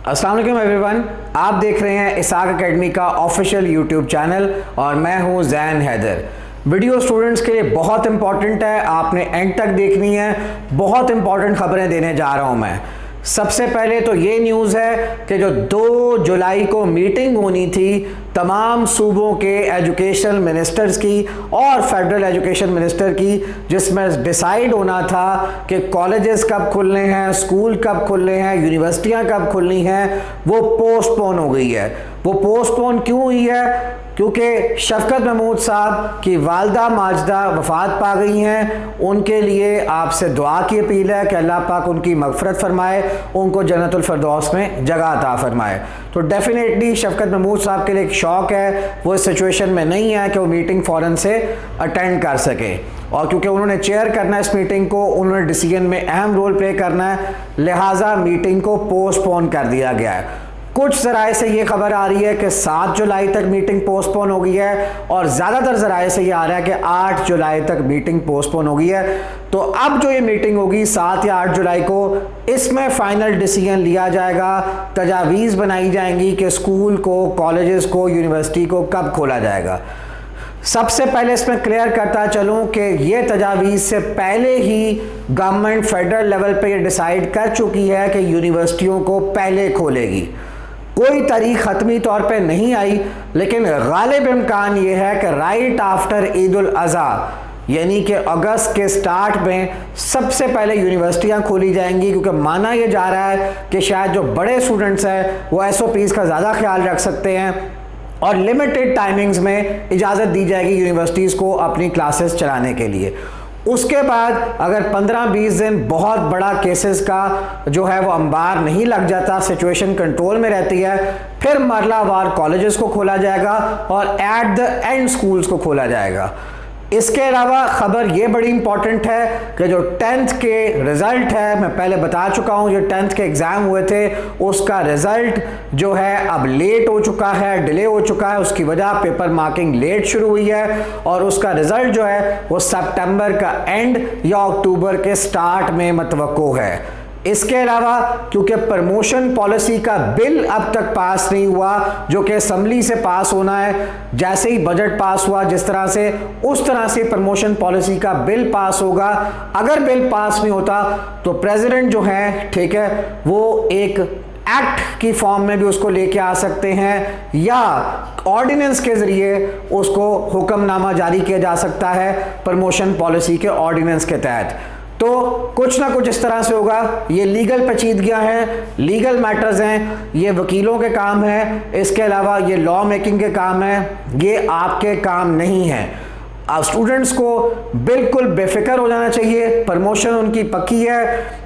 अस्सलाम वालेकुम एवरीवन, आप देख रहे हैं इसाक एकेडमी का ऑफिशियल यूट्यूब चैनल और मैं हूं जैन हैदर। वीडियो स्टूडेंट्स के लिए बहुत इंपॉर्टेंट है, आपने एंड तक देखनी है। बहुत इंपॉर्टेंट खबरें देने जा रहा हूं मैं। सबसे पहले तो ये न्यूज़ है कि जो 2 जुलाई को मीटिंग होनी थी तमाम सूबों के एजुकेशन मिनिस्टर्स की और फेडरल एजुकेशन मिनिस्टर की, जिसमें डिसाइड होना था कि कॉलेजेस कब खुलने हैं, स्कूल कब खुलने हैं, यूनिवर्सिटियां कब खुलनी हैं, वो पोस्टपोन हो गई है। वो पोस्टपोन क्यों हुई है? क्योंकि शफकत महमूद साहब की वालदा माजदा वफ़ात पा गई हैं। उनके लिए आपसे दुआ की अपील है कि अल्लाह पाक उनकी मगफरत फरमाए, उनको जन्नतुल फिरदौस में जगह अता फरमाए। तो डेफिनेटली शफकत महमूद साहब के लिए एक शौक़ है, वो इस सिचुएशन में नहीं है कि वो मीटिंग फ़ौरन से अटेंड कर सकें, और क्योंकि उन्होंने चेयर करना है इस मीटिंग को, उन्होंने डिसीजन में अहम रोल प्ले करना है, लिहाजा मीटिंग को पोस्टपोन कर दिया गया है। कुछ ज़राए से ये खबर आ रही है कि 7 जुलाई तक मीटिंग पोस्टपोन हो गई है, और ज़्यादातर ज़राए से ये आ रहा है कि 8 जुलाई तक मीटिंग पोस्टपोन हो गई है। तो अब जो ये मीटिंग होगी 7 या 8 जुलाई को, इसमें फ़ाइनल डिसीजन लिया जाएगा, तजावीज़ बनाई जाएंगी कि स्कूल को, कॉलेजेस को, यूनिवर्सिटी को कब खोला जाएगा। सबसे पहले इसमें क्लियर करता चलूँ कि ये तजावीज़ से पहले ही गवर्नमेंट फेडरल लेवल पे ये डिसाइड कर चुकी है कि यूनिवर्सिटियों को पहले खोलेगी। कोई तारीख हतमी तौर पे नहीं आई, लेकिन गालिब इम्कान ये है कि राइट आफ्टर ईद उल अज़हा, यानी कि अगस्त के स्टार्ट में सबसे पहले यूनिवर्सिटियां खोली जाएंगी, क्योंकि माना यह जा रहा है कि शायद जो बड़े स्टूडेंट्स हैं वो SOPs का ज़्यादा ख्याल रख सकते हैं और लिमिटेड टाइमिंग्स में इजाज़त दी जाएगी यूनिवर्सिटीज़ को अपनी क्लासेस चलाने के लिए। उसके बाद अगर 15-20 दिन बहुत बड़ा केसेस का जो है वो अंबार नहीं लग जाता, सिचुएशन कंट्रोल में रहती है, फिर मरलावार कॉलेजेस को खोला जाएगा और एट द एंड स्कूल्स को खोला जाएगा। इसके अलावा खबर ये बड़ी इंपॉर्टेंट है कि जो 10th के रिज़ल्ट है, मैं पहले बता चुका हूँ, जो 10th के एग्ज़ाम हुए थे उसका रिज़ल्ट जो है अब लेट हो चुका है, डिले हो चुका है। उसकी वजह पेपर मार्किंग लेट शुरू हुई है और उसका रिज़ल्ट जो है वो सितंबर का एंड या अक्टूबर के स्टार्ट में मतवक्को है। इसके अलावा क्योंकि प्रमोशन पॉलिसी का बिल अब तक पास नहीं हुआ, जो कि असेंबली से पास होना है, जैसे ही बजट पास हुआ जिस तरह से, उस तरह से प्रमोशन पॉलिसी का बिल पास होगा। अगर बिल पास नहीं होता तो प्रेसिडेंट जो है, ठीक है, वो एक एक्ट की फॉर्म में भी उसको लेके आ सकते हैं या ऑर्डिनेंस के ज़रिए उसको हुक्मनामा जारी किया जा सकता है प्रमोशन पॉलिसी के ऑर्डिनेंस के तहत। तो कुछ ना कुछ इस तरह से होगा। ये लीगल पेचीदगियां हैं, लीगल मैटर्स हैं, ये वकीलों के काम है, इसके अलावा ये लॉ मेकिंग के काम है, ये आपके काम नहीं है। अब स्टूडेंट्स को बिल्कुल बेफिक्र हो जाना चाहिए, प्रमोशन उनकी पक्की है,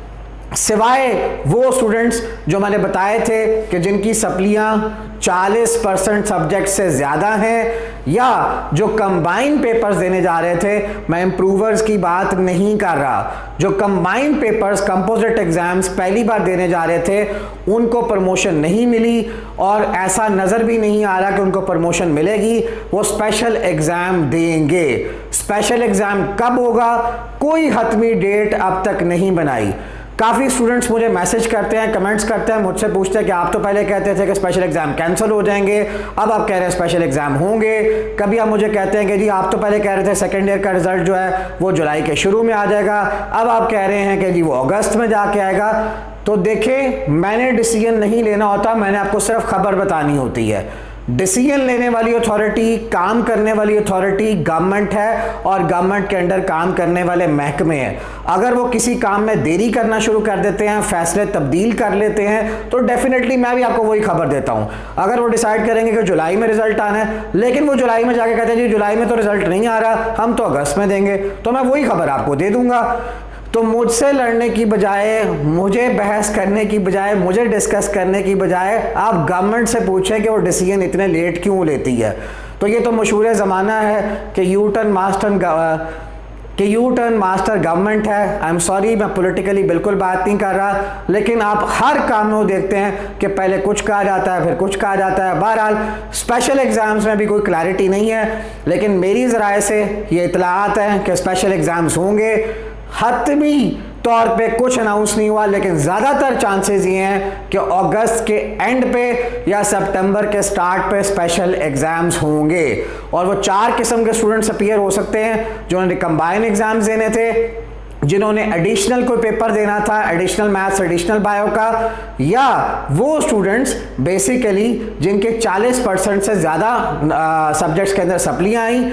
सिवाय वो स्टूडेंट्स जो मैंने बताए थे कि जिनकी सप्लियां 40% सब्जेक्ट से ज़्यादा हैं या जो कंबाइन पेपर्स देने जा रहे थे। मैं इम्प्रूवर्स की बात नहीं कर रहा, जो कंबाइन पेपर्स, कंपोजिट एग्ज़ाम्स पहली बार देने जा रहे थे, उनको प्रमोशन नहीं मिली और ऐसा नज़र भी नहीं आ रहा कि उनको प्रमोशन मिलेगी। वो स्पेशल एग्ज़ाम देंगे। स्पेशल एग्ज़ाम कब होगा, कोई हतमी डेट अब तक नहीं बनाई। काफ़ी स्टूडेंट्स मुझे मैसेज करते हैं, कमेंट्स करते हैं, मुझसे पूछते हैं कि आप तो पहले कहते थे कि स्पेशल एग्ज़ाम कैंसिल हो जाएंगे, अब आप कह रहे हैं स्पेशल एग्ज़ाम होंगे। कभी आप मुझे कहते हैं कि जी आप तो पहले कह रहे थे सेकेंड ईयर का रिज़ल्ट जो है वो जुलाई के शुरू में आ जाएगा, अब आप कह रहे हैं कि जी वो अगस्त में जाके आएगा। तो देखें, मैंने डिसीजन नहीं लेना होता, मैंने आपको सिर्फ खबर बतानी होती है। डिसीजन लेने वाली अथॉरिटी, काम करने वाली अथॉरिटी गवर्नमेंट है और गवर्नमेंट के अंडर काम करने वाले महकमे हैं। अगर वो किसी काम में देरी करना शुरू कर देते हैं, फैसले तब्दील कर लेते हैं, तो डेफिनेटली मैं भी आपको वही खबर देता हूं। अगर वो डिसाइड करेंगे कि जुलाई में रिजल्ट आना है, लेकिन वो जुलाई में जाके कहते हैं जी जुलाई में तो रिजल्ट नहीं आ रहा, हम तो अगस्त में देंगे, तो मैं वही खबर आपको दे दूंगा। तो मुझसे लड़ने की बजाय, मुझे बहस करने की बजाय, मुझे डिस्कस करने की बजाय आप गवर्नमेंट से पूछें कि वो डिसीजन इतने लेट क्यों लेती है। तो ये तो मशहूर ज़माना है कि यू टर्न मास्टर गवर्नमेंट है। आई एम सॉरी, मैं पॉलिटिकली बिल्कुल बात नहीं कर रहा, लेकिन आप हर काम में वो देखते हैं कि पहले कुछ कहा जाता है फिर कुछ कहा जाता है। बहरहाल स्पेशल एग्ज़ाम्स में भी कोई क्लैरिटी नहीं है, लेकिन मेरी ज़राए से ये इतलात हैं कि स्पेशल एग्ज़ाम्स होंगे। हतमी तौर पे कुछ अनाउंस नहीं हुआ, लेकिन ज़्यादातर चांसेस ये हैं कि अगस्त के एंड पे या सितंबर के स्टार्ट पे स्पेशल एग्ज़ाम्स होंगे। और वो 4 किस्म के स्टूडेंट्स अपीयर हो सकते हैं, जिन्होंने कंबाइन एग्ज़ाम्स देने थे, जिन्होंने एडिशनल कोई पेपर देना था, एडिशनल मैथ्स, एडिशनल बायो का, या वो स्टूडेंट्स बेसिकली जिनके 40% से ज़्यादा सब्जेक्ट्स के अंदर सप्लियाँ आई,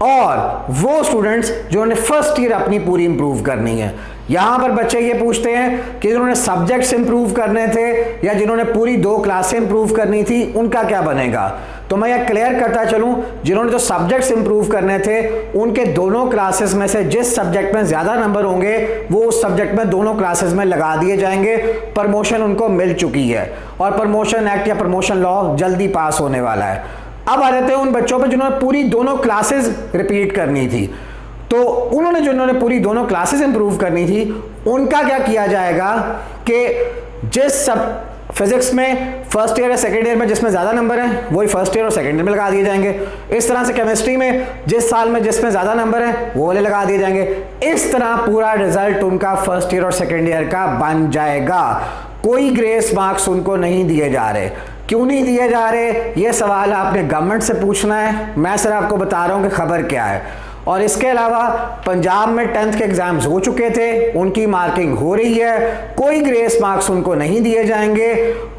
और वो स्टूडेंट्स जिन्होंने फर्स्ट ईयर अपनी पूरी इंप्रूव करनी है। यहाँ पर बच्चे ये पूछते हैं कि जिन्होंने सब्जेक्ट्स इंप्रूव करने थे या जिन्होंने पूरी 2 क्लासें इंप्रूव करनी थी, उनका क्या बनेगा। तो मैं ये क्लियर करता चलूँ, जिन्होंने जो सब्जेक्ट्स इंप्रूव करने थे उनके दोनों क्लासेस में से जिस सब्जेक्ट में ज़्यादा नंबर होंगे वो उस सब्जेक्ट में दोनों क्लासेस में लगा दिए जाएंगे। प्रमोशन उनको मिल चुकी है और प्रमोशन एक्ट या प्रमोशन लॉ जल्दी पास होने वाला है। अब आ जाते हैं उन बच्चों पे जिन्होंने पूरी दोनों क्लासेस रिपीट करनी थी। तो उन्होंने जिन्होंने पूरी दोनों क्लासेस इंप्रूव करनी थी, उनका क्या किया जाएगा कि जिस सब फिजिक्स में फर्स्ट ईयर या सेकेंड ईयर में जिसमें ज़्यादा नंबर हैं वही फर्स्ट ईयर और सेकेंड ईयर में लगा दिए जाएंगे। इस तरह से केमिस्ट्री में जिस साल में जिसमें ज़्यादा नंबर हैं वो वाले लगा दिए जाएंगे। इस तरह पूरा रिजल्ट उनका फर्स्ट ईयर और सेकेंड ईयर का बन जाएगा। कोई ग्रेस मार्क्स उनको नहीं दिए जा रहे। क्यों नहीं दिए जा रहे, ये सवाल आपने गवर्नमेंट से पूछना है। मैं सिर्फ आपको बता रहा हूँ कि खबर क्या है। और इसके अलावा पंजाब में 10th के एग्जाम्स हो चुके थे, उनकी मार्किंग हो रही है, कोई ग्रेस मार्क्स उनको नहीं दिए जाएंगे।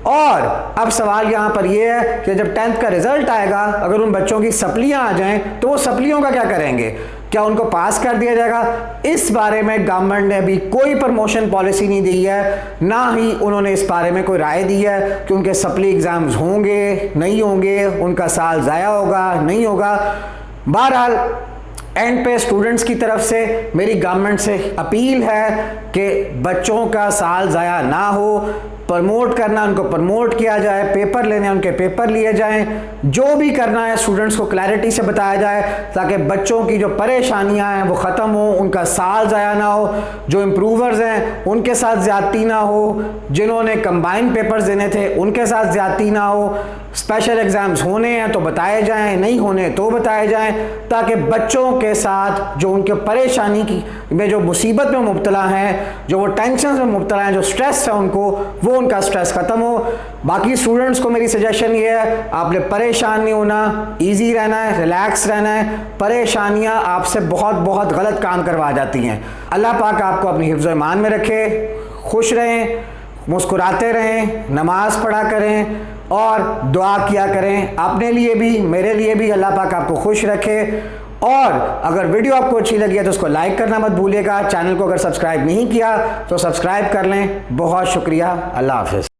और अब सवाल यहाँ पर यह है कि जब 10th का रिजल्ट आएगा, अगर उन बच्चों की सप्लियाँ आ जाएं तो वो सप्लियों का क्या करेंगे, क्या उनको पास कर दिया जाएगा। इस बारे में गवर्नमेंट ने अभी कोई प्रमोशन पॉलिसी नहीं दी है, ना ही उन्होंने इस बारे में कोई राय दी है कि उनके सप्ली एग्जाम्स होंगे नहीं होंगे, उनका साल ज़ाया होगा नहीं होगा। बहरहाल एंड पे स्टूडेंट्स की तरफ से मेरी गवर्नमेंट से अपील है कि बच्चों का साल ज़ाया ना हो, प्रमोट करना उनको प्रमोट किया जाए, पेपर लेने उनके पेपर लिए जाएं, जो भी करना है स्टूडेंट्स को क्लैरिटी से बताया जाए ताकि बच्चों की जो परेशानियां हैं वो ख़त्म हो, उनका साल ज़ाया ना हो, जो इम्प्रूवर्स हैं उनके साथ ज़्यादती ना हो, जिन्होंने कंबाइन पेपर्स देने थे उनके साथ ज़्यादती ना हो। स्पेशल एग्ज़ाम्स होने हैं तो बताए जाएं, नहीं होने तो बताए जाएं, ताकि बच्चों के साथ जो उनके परेशानी की में जो मुसीबत में मुब्तला हैं, जो वो टेंशन में मुब्तला हैं, जो स्ट्रेस है उनको, वो उनका स्ट्रेस ख़त्म हो। बाकी स्टूडेंट्स को मेरी सजेशन ये है, आपने परेशान नहीं होना, इजी रहना है, रिलैक्स रहना है। परेशानियां आपसे बहुत बहुत गलत काम करवा जाती हैं। अल्लाह पाक आपको अपनी हिफ्ज़ ईमान में रखे, खुश रहें, मुस्कुराते रहें, नमाज पढ़ा करें और दुआ किया करें, अपने लिए भी मेरे लिए भी। अल्लाह पाक आपको खुश रखे। और अगर वीडियो आपको अच्छी लगी है तो उसको लाइक करना मत भूलिएगा। चैनल को अगर सब्सक्राइब नहीं किया तो सब्सक्राइब कर लें। बहुत शुक्रिया। अल्लाह हाफ़िज़।